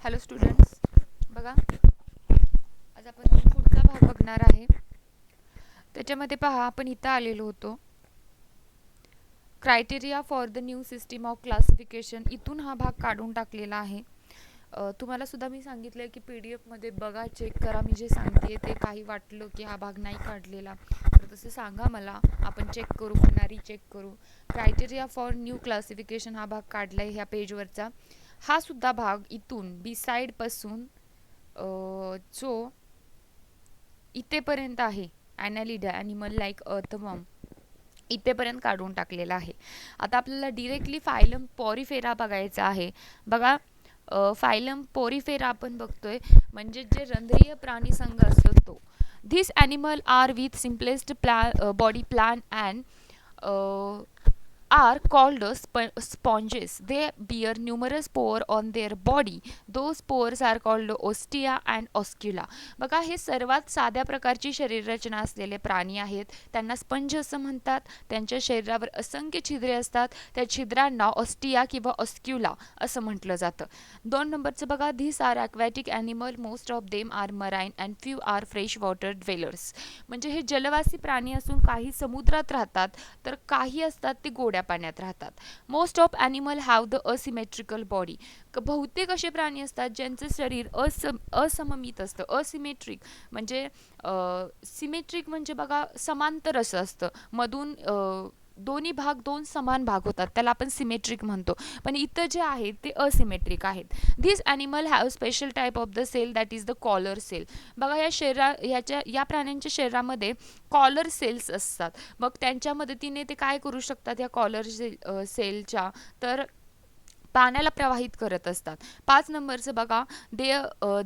Hello students, बघा आज आपण पुढचा भाग बघणार आहे. त्याच्यामध्ये पहा, आपण इथं आलेलो होतो. Criteria for the new system of classification, इथून हा भाग काढून टाकलेला आहे. तुम्हाला सुद्धा मी सांगितलं की PDF मध्ये बघा, चेक करा. मी जे सांगते ते काही वाटलं की हा भाग नाही काढलेला तर तसं सांगा मला, आपण चेक करू, पुन्हा रिचेक करू. क्रायटेरिया फॉर न्यू क्लासिफिकेशन हा भाग काढला आहे ह्या पेजवरचा. हा सुद्धा भाग इथून बी साईडपासून जो इथेपर्यंत आहे, ॲनालिडा ॲनिमल लाईक अर्थवॉर्म, इथेपर्यंत काढून टाकलेला आहे. आता आपल्याला डिरेक्टली फायलम पॉरिफेरा बघायचा आहे. बघा, फायलम पॉरिफेरा आपण बघतोय, म्हणजे जे रंध्रीय प्राणी संघ असतो तो. This animal are with simplest body plan and are called sponges. They bear numerous pores on their body. Those pores are called ostia and oscula. बघा, हे सर्वात साध्या प्रकारची शरीररचना असलेले प्राणी आहेत. त्यांना स्पंज असं म्हणतात. त्यांच्या शरीरावर असंख्य छिद्रे असतात. त्या छिद्रांना ऑस्टिया किंवा ऑस्क्युला असं म्हटलं जातं. 2 नंबरचं बघा, these are aquatic animal. Most of them are marine and few are fresh water dwellers. म्हणजे हे जलवासी प्राणी असून काही समुद्रात राहतात, तर काही असतात ते गोड्या पाण्यात राहतात. Most of animal have the asymmetrical body. बहुतेक असे प्राणी असतात ज्यांचं शरीर असममित असतं. असिमेट्रिक म्हणजे सिमेट्रिक म्हणजे बघा समांतर असं असतं. मधून दोन्ही भाग दोन समान भाग होतात, त्याला आपण सिमेट्रिक म्हणतो. पण इथं जे आहेत ते असिमेट्रिक आहेत. This animal have special type of the cell that is the collar cell. बघा, या प्राण्यांच्या शरीरामध्ये कॉलर सेल्स असतात. मग त्यांच्या मदतीने ते काय करू शकतात, या कॉलर सेलच्या, तर पाण्याला प्रवाहित करत असतात. 5 नंबरचं बघा,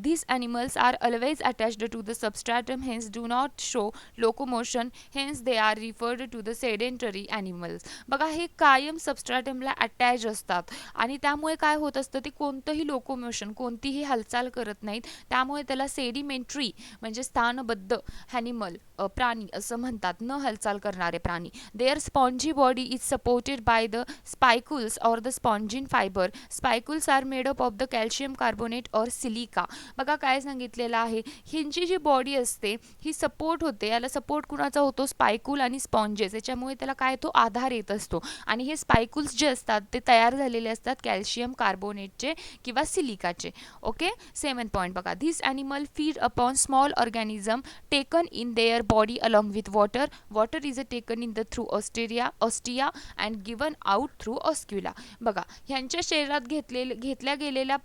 this animals are always attached to the substratum, hence do not show locomotion, hence they are referred to the sedentary animals. बघा, हे कायम सबस्ट्रॅटमला अटॅच असतात आणि त्यामुळे काय होत असतं, ते कोणतंही लोकोमोशन, कोणतीही हालचाल करत नाहीत. त्यामुळे त्याला सेडिमेंटरी म्हणजे स्थानबद्ध ॲनिमल, प्राणी असं म्हणतात, न हालचाल करणारे प्राणी. Their spongy body is supported by the spicules or the spongin fibre. Spicules are made up of the calcium carbonate or silica. बघा, काय सांगितलेलं आहे, ह्यांची जी बॉडी असते ही सपोर्ट होते. याला सपोर्ट कुणाचा होतो, स्पायकुल आणि स्पॉन्जेस. याच्यामुळे त्याला काय, तो आधार येत असतो. आणि हे स्पायकुल्स जे असतात ते तयार झालेले असतात कॅल्शियम कार्बोनेटचे किंवा सिलिकाचे. ओके, 7 पॉईंट बघा, this animal feed upon small organism taken in their body along with water. Water is taken in the through ostia and given out through oscula. बघा, ह्यांच्या शरीरात घेतल्या गेलेल्या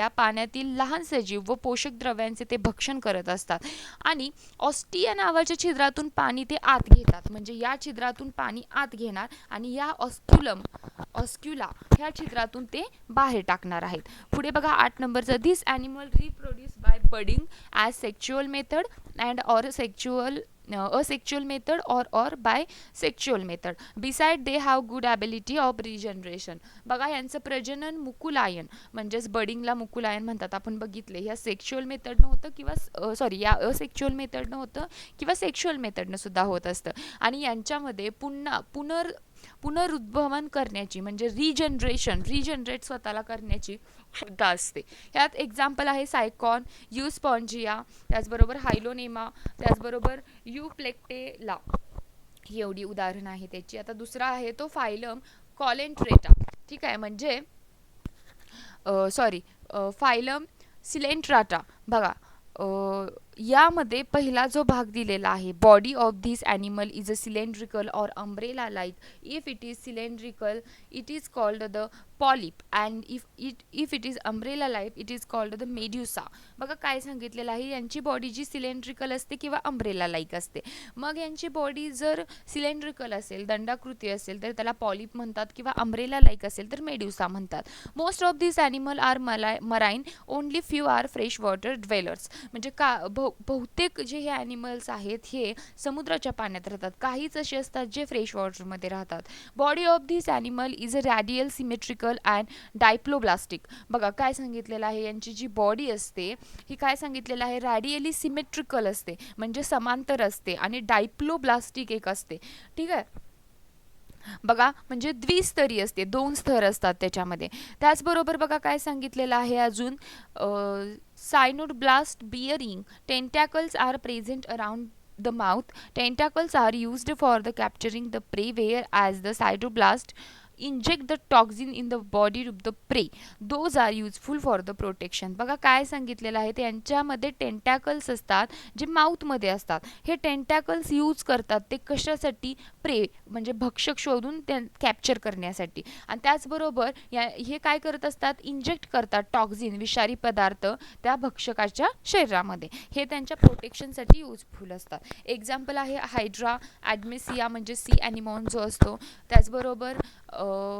पाण्यातील लहान सजीव व पोषक द्रव्यांचे ते भक्षण करत असतात. आणि ऑस्टिया नावाच्या छिद्रातून पाणी ते आत घेतात. म्हणजे या छिद्रातून पाणी आत घेणार आणि या ऑस्क्युला ह्या छिद्रातून ते बाहेर टाकणार आहेत. पुढे बघा, 8 नंबरचं, this animal reproduce by budding as sexual method and or asexual method or by sexual method. Beside they have good ability of regeneration. बघा, यांचं प्रजनन मुकुलायन म्हणजेच बडिंगला मुकुलायन म्हणतात, आपण बघितले. या सेक्शुअल मेथडनं होतं किंवा या असेक्शुअल मेथडनं होतं किंवा सेक्शुअल मेथडनं सुद्धा होत असतं. आणि यांच्यामध्ये पुनरुद्भवन करण्याची म्हणजे रिजनरेट स्वतःला करण्याची क्षमता असते. ह्यात एक्झाम्पल आहे सायकॉन, युस्पॉन्जिया, त्याचबरोबर हायलोनेमा, त्याचबरोबर युप्लेक्टेला. ही एवढी उदाहरणं आहे त्याची. आता दुसरा आहे तो फायलम कॉलेंट्रेटा. ठीक आहे, म्हणजे फायलम सिलेंट्राटा. बघा, यामध्ये पहिला जो भाग दिलेला आहे, body of this animal is a cylindrical or umbrella like. If it is cylindrical it is called the polyp and if it is umbrella like it is called the medusa. बघा, काय सांगितलेलं आहे, यांची बॉडी जी cylindrical असते किंवा umbrella like असते. मग यांची बॉडी जर सिलेंड्रिकल असेल, दंडाकृती असेल, तर त्याला पॉलिप म्हणतात किंवा अम्ब्रेला लाईक असेल तर मेड्युसा म्हणतात. Most of this animal are marine, only few are fresh water dwellers. म्हणजे बहुतेक जे हे ॲनिमल्स आहेत हे समुद्राच्या पाण्यात राहतात. काहीच असे असतात जे फ्रेश वॉटरमध्ये राहतात. Body of this animal is a radial symmetrical and diploblastic. बघा, काय सांगितलेलं आहे, यांची जी बॉडी असते ही काय सांगितलेलं आहे, रॅडियली सिमेट्रिकल असते म्हणजे समांतर असते आणि डायप्लोब्लास्टिक एक असते. ठीक आहे, बघा म्हणजे द्विस्तरीय असते, दोन स्तर असतात त्याच्यामध्ये. त्याचबरोबर बघा काय सांगितलेलं आहे अजून, cnidoblast bearing tentacles are present around the mouth. Tentacles are used for the capturing the prey, whereas the cytoblast inject the toxin in the body of the prey. Those are useful for the protection. बघा काय सांगितलेलं आहे, त्यांच्यामध्ये tentacles असतात जे माउथमध्ये असतात. हे tentacles use करतात ते कशासाठी, प्रे म्हणजे भक्षक शोधून त्या कॅप्चर करण्यासाठी. आणि त्याचबरोबर हे काय करत असतात, इंजेक्ट करतात टॉक्झिन विषारी पदार्थ त्या भक्षकाच्या शरीरामध्ये. हे त्यांच्या प्रोटेक्शनसाठी यूजफुल असतात. एक्झाम्पल आहे हायड्रा ॲडमेसिया म्हणजे सी ॲनिमॉन जो असतो, त्याचबरोबर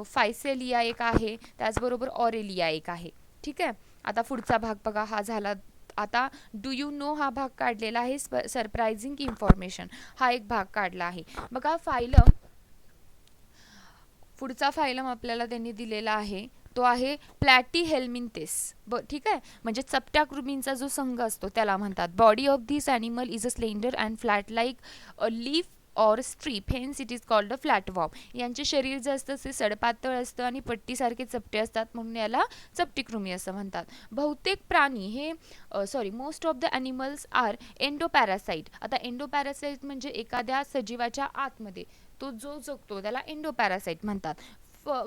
फायसेलिया एक आहे, त्याचबरोबर ऑरेलिया एक आहे. ठीक आहे. आता पुढचा भाग बघा हा झाला. आता डू यू नो हा भाग काढलेला आहे, सरप्रायझिंग इन्फॉर्मेशन हा एक भाग काढला आहे. बघा फायलम, पुढचा फायलम आपल्याला त्यांनी दिलेला आहे तो आहे प्लॅटीहेल्मिंथेस. ठीक आहे, म्हणजे चपट्या कृमींचा जो संघ असतो त्याला म्हणतात. Body of this animal is a slender and flat like a leaf or strip, hence it is called a flatworm. यांचे शरीर जे असतं ते सडपातळ असतं आणि पट्टीसारखे चपटे असतात, म्हणून याला चपटीकृमी असं म्हणतात. बहुतेक प्राणी हे most of the animals are endoparasite. आता एंडोपॅरासाइट म्हणजे एखाद्या सजीवाच्या आतमध्ये तो जो जगतो त्याला एंडोपॅरासाइट म्हणतात.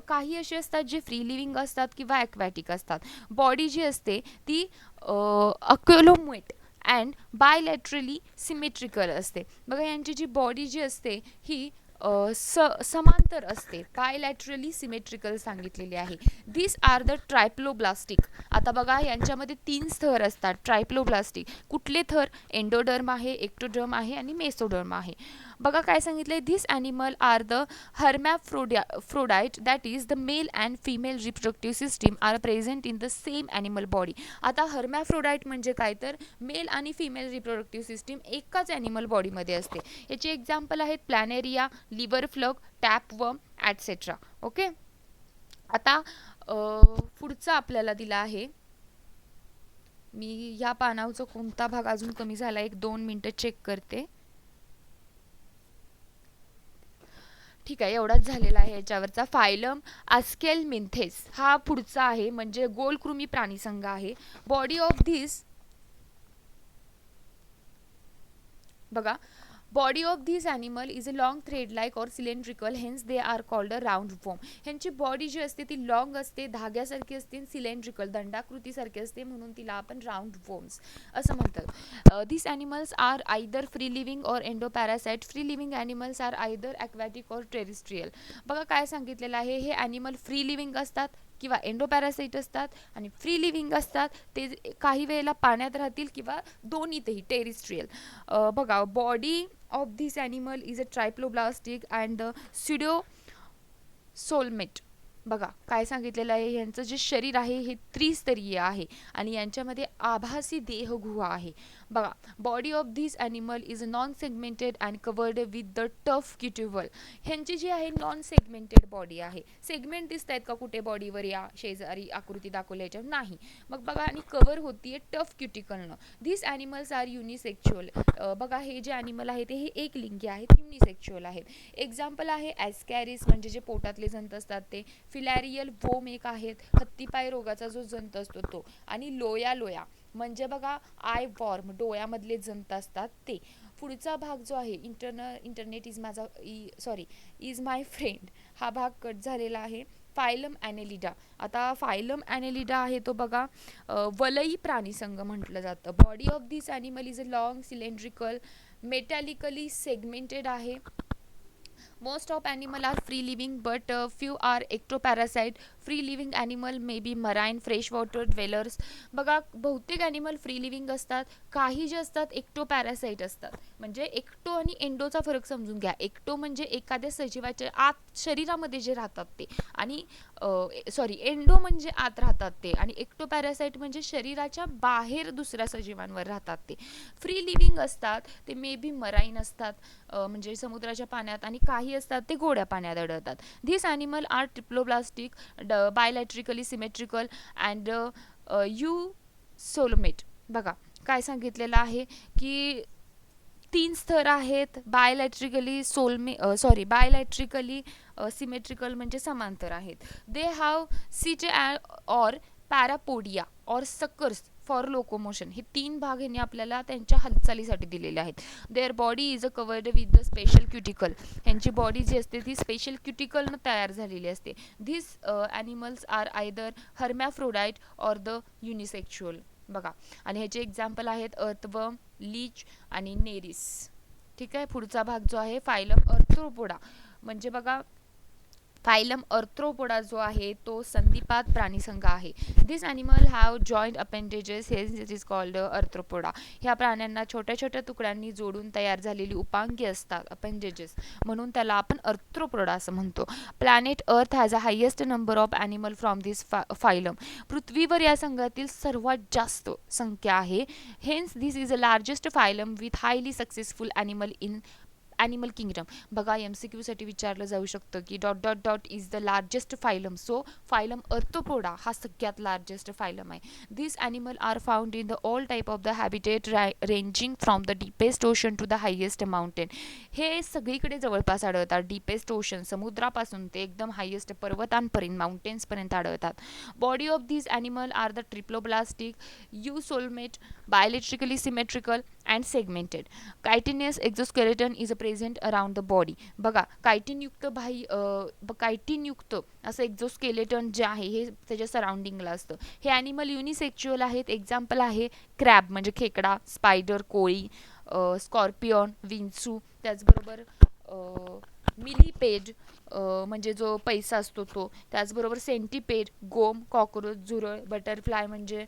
काही असे असतात जे फ्री लिव्हिंग असतात किंवा ॲक्वॅटिक असतात. बॉडी जी असते ती अक्युलोमेट अँड बायलॅटरली सिमेट्रिकल असते. बघा यांची जी बॉडी जी असते ही समांतर असते, बायलॅटरली सिमेट्रिकल सांगितलेली आहे. दिस आर द ट्रायप्लोब्लास्टिक. आता बघा यांच्यामध्ये 3 स्तर असतात ट्रायप्लोब्लास्टिक. कुठले थर, एंडोडर्म आहे, एक्टोडर्म आहे आणि मेसोडर्म आहे. बघा काय सांगितलंय, this animal are the hermaphrodite, that is the male and female reproductive system are present in the same animal body. आता हर्मॅफ्रोडाइट म्हणजे काय, तर मेल आणि फिमेल रिप्रोडक्टिव्ह सिस्टीम एकाच ॲनिमल बॉडीमध्ये असते. याचे एक्झाम्पल आहेत planaria, liver fluke, tapeworm etcetera. Okay. आता पुढचा आपल्याला दिला आहे, मी या पानावचा कोणता भाग अजून कमी झाला 1-2 मिनटं चेक करते. ठीक आहे, एवढाच झालेला आहे याच्यावरचा. फायलम आस्केलमिंथेस हा पुढचा आहे, म्हणजे गोलकृमी प्राणीसंघ आहे. बॉडी ऑफ धिस, बघा body of this animal is a long thread like or cylindrical, hence they are called a round worm. ह्यांची बॉडी जी असते ती लॉंग असते, धाग्यासारखी असते, सिलेंड्रिकल दंडाकृतीसारखी असते, म्हणून तिला आपण राऊंड वॉर्म्स असं म्हणतात. This animals are either free living or endoparasite. Free living animals are either aquatic or terrestrial. बघा काय सांगितलेलं आहे, हे ॲनिमल फ्री लिव्हिंग असतात किंवा एंडोपॅरासाइट असतात, आणि फ्री लिव्हिंग असतात ते काही वेळेला पाण्यात राहतील किंवा दोन्हीतही टेरिस्ट्रियल. बघा body of this animal is a triploblastic and the pseudocoelomate. बघा काय सांगितलेलं आहे, यांचं जे शरीर आहे हे त्रिस्तरीय आहे आणि यांच्यामध्ये आभासी देहगुहा आहे. बघा body of this animal is non segmented and covered with the tough cuticle. ह्यांची जी आहे नॉन सेगमेंटेड बॉडी आहे. सेगमेंट दिसत आहेत का कुठे बॉडीवर, या शेजारी आकृती दाखवल्याच्या नाही. मग बघा आणि कवर होतीये टफ क्युटिकलनं. This animals R युनिसेक्च्युअल. बघा हे जे ॲनिमल आहे ते हे एक लिंगी आहेत, युनिसेक्च्युअल आहेत. एक्झाम्पल आहे ॲस्कॅरिस म्हणजे जे पोटातले जंत असतात ते, फिलॅरियल वोम एक आहेत, हत्तीपाय रोगाचा जो जंत असतो तो, आणि लोया लोया म्हणजे बघा आय वॉर्म डोळ्यामधले जंत असतात ते. पुढचा भाग जो आहे इंटरनेट इज माझा इज माय फ्रेंड, हा भाग कट झालेला आहे. फायलम ॲनेलिडा. आता फायलम ॲनेलिडा आहे तो बघा वलई प्राणीसंघ म्हटलं जातं. Body of this animal is a long cylindrical metamerically segmented आहे. Most of animal are free living, but few are ectoparasite. Free living animal may be marine freshwater dwellers. बघा बहुतेक ॲनिमल फ्री लिव्हिंग असतात, काही जे असतात एक्टोपॅरासाइट असतात. म्हणजे ecto आणि एंडोचा फरक समजून घ्या. एक्टो म्हणजे एखाद्या सजीवाच्या आत शरीरामध्ये जे राहतात ते, आणि एंडो म्हणजे आत राहतात ते, आणि एक्टोपॅरासाइट म्हणजे शरीराच्या बाहेर दुसऱ्या सजीवांवर राहतात ते. फ्री लिव्हिंग असतात ते मे बी मराईन असतात, म्हणजे समुद्राच्या पाण्यात, आणि काही असतात ते गोड्या पाण्यात आढळतात. This animal are triploblastic, bilaterally symmetrical and eucoelomate. बघा काय सांगितलेलं आहे की तीन स्तर आहेत. बायलॅट्रिकली सिमेट्रिकल म्हणजे समांतर आहेत. They have setae or parapodia or suckers for locomotion. हे तीन भाग ह्यांनी आपल्याला त्यांच्या हालचालीसाठी दिलेले आहेत. Their body is a covered with the special cuticle. ह्यांची बॉडी जी असते ती स्पेशल क्युटिकलनं तयार झालेली असते. This animals are either hermaphrodite or the unisexual. बघा, आणि ह्याचे एक्झाम्पल आहेत अर्थवर्म, लीच आणि नेरिस. ठीक आहे. पुढचा भाग जो आहे फायलम अर्थ्रोपोडा. म्हणजे बघा, फायलम अर्थ्रोपोडा जो आहे तो संधिपात प्राणीसंघ आहे. This animal have joint appendages, hence it is called arthropoda. ह्या प्राण्यांना छोट्या छोट्या तुकड्यांनी जोडून तयार झालेली उपांगी असतात, अपेंडेजेस, म्हणून त्याला आपण अर्थ्रोपोडा असं म्हणतो. Planet earth has a highest number of animal from this phylum. पृथ्वीवर या संघातील सर्वात जास्त संख्या आहे. Hence this is a largest phylum with highly successful animal in animal kingdom. बघा, MCQसाठी विचारलं जाऊ शकतं की dot dot dot is the largest phylum. So phylum arthropoda हा सगळ्यात लार्जेस्ट फायलम आहे. This animal are found in the all type of the habitat ranging from the deepest ocean to the highest mountain. हे सगळीकडे जवळपास आढळतात. Deepest ocean समुद्रापासून ते एकदम हायेस्ट पर्वतांपर्यंत, माउंटेन्सपर्यंत आढळतात. Body of this animal are the triploblastic, eucoelomate, bilaterally symmetrical and segmented. Chitinous exoskeleton is a present around the body. बघा, कायटिनयुक्त असं एक्झोस्केलेटन जे आहे हे त्याच्या सराउंडिंगला असतं. हे ॲनिमल युनिसेक्च्युअल आहेत. एक्झाम्पल आहे क्रॅब म्हणजे खेकडा, स्पायडर कोळी, स्कॉर्पियन, विंचू, त्याचबरोबर मिलीपेड म्हणजे जो पैसा असतो तो, त्याचबरोबर सेंटीपेड, गोम, कॉकरोच, झुरळ, बटरफ्लाय म्हणजे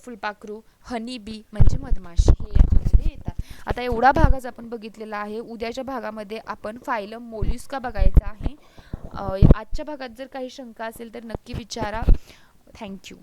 फुलपाखरू, हनी बी म्हणजे मधमाशी, हे याच्यामध्ये येतात. आता एवढा भाग आज आपण बघितलेला आहे. उद्याच्या भागामध्ये आपण फायलम मोल्युस्का बघायचा आहे. आजच्या भागात जर काही शंका असेल तर नक्की विचारा. थँक्यू.